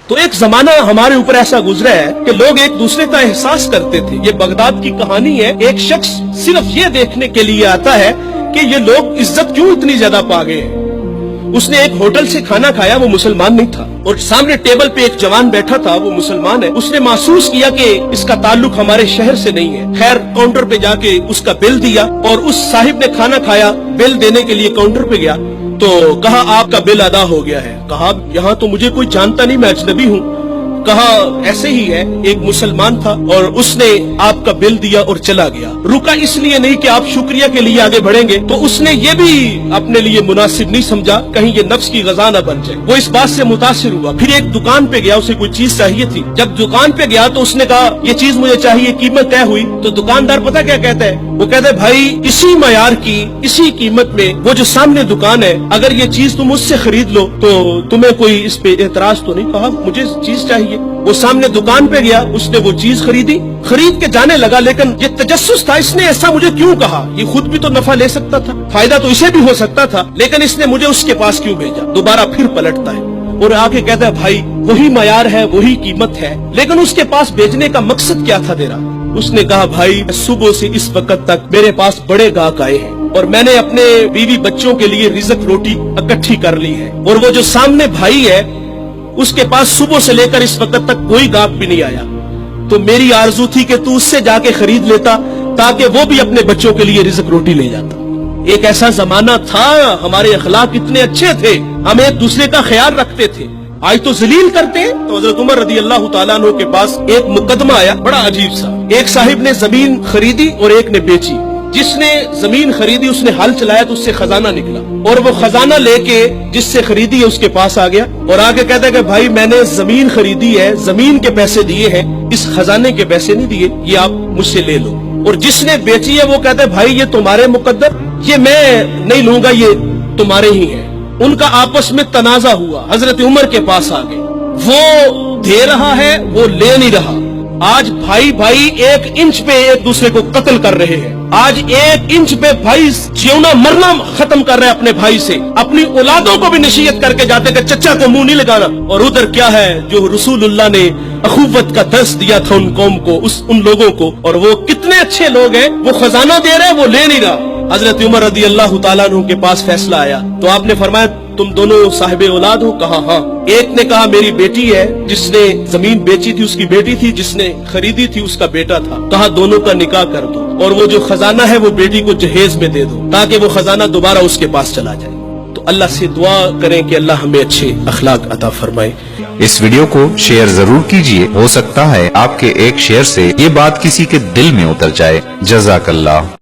تو ایک زمانہ ہمارے اوپر ایسا گزرا ہے کہ لوگ ایک دوسرے کا احساس کرتے تھے. یہ بغداد کی کہانی ہے. ایک شخص صرف یہ دیکھنے کے لیے آتا ہے کہ یہ لوگ عزت کیوں اتنی زیادہ پا گئے ہیں. اس نے ایک ہوٹل سے کھانا کھایا, وہ مسلمان نہیں تھا, اور سامنے ٹیبل پہ ایک جوان بیٹھا تھا, وہ مسلمان ہے. اس نے محسوس کیا کہ اس کا تعلق ہمارے شہر سے نہیں ہے. خیر کاؤنٹر پہ جا کے اس کا بل دیا, اور اس صاحب نے کھانا کھایا, بل دینے کے لیے کاؤنٹر پہ گیا تو کہا آپ کا بل ادا ہو گیا ہے. کہا یہاں تو مجھے کوئی جانتا نہیں, میں اجنبی ہوں. کہا ایسے ہی ہے, ایک مسلمان تھا اور اس نے آپ کا بل دیا اور چلا گیا. رکا اس لیے نہیں کہ آپ شکریہ کے لیے آگے بڑھیں گے, تو اس نے یہ بھی اپنے لیے مناسب نہیں سمجھا کہیں یہ نفس کی غذا نہ بن جائے. وہ اس بات سے متاثر ہوا. پھر ایک دکان پہ گیا, اسے کوئی چیز چاہیے تھی. جب دکان پہ گیا تو اس نے کہا یہ چیز مجھے چاہیے, قیمت طے ہوئی. تو دکاندار پتہ کیا کہتا ہے, وہ کہتا ہے بھائی اسی معیار کی اسی قیمت میں وہ جو سامنے دکان ہے, اگر یہ چیز تم اس سے خرید لو تو تمہیں کوئی اس پہ اعتراض تو نہیں. کہا مجھے چیز چاہیے. وہ سامنے دکان پہ گیا, اس نے وہ چیز خریدی, خرید کے جانے لگا. لیکن یہ تجسس تھا, اس نے ایسا مجھے کیوں کہا, یہ خود بھی تو نفع لے سکتا تھا, فائدہ تو اسے بھی ہو سکتا تھا, لیکن اس نے مجھے اس کے پاس کیوں بھیجا. دوبارہ پھر پلٹتا ہے اور آ کے کہتا ہے بھائی وہی معیار ہے, وہی قیمت ہے, لیکن اس کے پاس بھیجنے کا مقصد کیا تھا تیرا. اس نے کہا بھائی صبح سے اس وقت تک میرے پاس بڑے گاہک آئے ہیں اور میں نے اپنے بیوی بچوں کے لیے رزق روٹی اکٹھی کر لی ہے, اور وہ جو سامنے بھائی ہے اس کے پاس صبح سے لے کر اس وقت تک کوئی گاہک بھی نہیں آیا. تو میری آرزو تھی کہ تو اس سے جا کے خرید لیتا تاکہ وہ بھی اپنے بچوں کے لیے رزق روٹی لے جاتا. ایک ایسا زمانہ تھا, ہمارے اخلاق اتنے اچھے تھے, ہم ایک دوسرے کا خیال رکھتے تھے. آج تو ذلیل کرتے ہیں. تو حضرت عمر رضی اللہ تعالیٰ عنہ کے پاس ایک مقدمہ آیا بڑا عجیب سا. ایک صاحب نے زمین خریدی اور ایک نے بیچی. جس نے زمین خریدی اس نے ہل چلایا تو اس سے خزانہ نکلا, اور وہ خزانہ لے کے جس سے خریدی ہے اس کے پاس آ گیا اور آگے کہتا ہے کہ بھائی میں نے زمین خریدی ہے, زمین کے پیسے دیے ہیں, اس خزانے کے پیسے نہیں دیے, یہ آپ مجھ سے لے لو. اور جس نے بیچی ہے وہ کہتا ہے بھائی یہ تمہارے مقدر, یہ میں نہیں لوں گا, یہ تمہارے ہی ہیں. ان کا آپس میں تنازع ہوا, حضرت عمر کے پاس آ گئے. وہ دے رہا ہے, وہ لے نہیں رہا. آج بھائی بھائی ایک انچ پہ ایک دوسرے کو قتل کر رہے ہیں. آج ایک انچ پہ بھائی جیونا مرنا ختم کر رہے ہیں اپنے بھائی سے. اپنی اولادوں کو بھی نصیحت کر کے جاتے کہ چچا کو منہ نہیں لگانا. اور ادھر کیا ہے جو رسول اللہ نے اخوت کا درس دیا تھا ان قوم کو, ان لوگوں کو, اور وہ کتنے اچھے لوگ ہیں, وہ خزانہ دے رہے, وہ لے نہیں رہا. حضرت عمر رضی اللہ تعالیٰ عنہ کے پاس فیصلہ آیا تو آپ نے فرمایا تم دونوں صاحب اولاد ہو. کہا ہاں. ایک نے کہا میری بیٹی ہے, جس نے زمین بیچی تھی اس کی بیٹی تھی, جس نے خریدی تھی اس کا بیٹا تھا. کہا دونوں کا نکاح کر دو, اور وہ جو خزانہ ہے وہ بیٹی کو جہیز میں دے دو تاکہ وہ خزانہ دوبارہ اس کے پاس چلا جائے. تو اللہ سے دعا کریں کہ اللہ ہمیں اچھے اخلاق عطا فرمائے. اس ویڈیو کو شیئر ضرور کیجئے, ہو سکتا ہے آپ کے ایک شیئر سے یہ بات کسی کے دل میں اتر جائے. جزاک اللہ.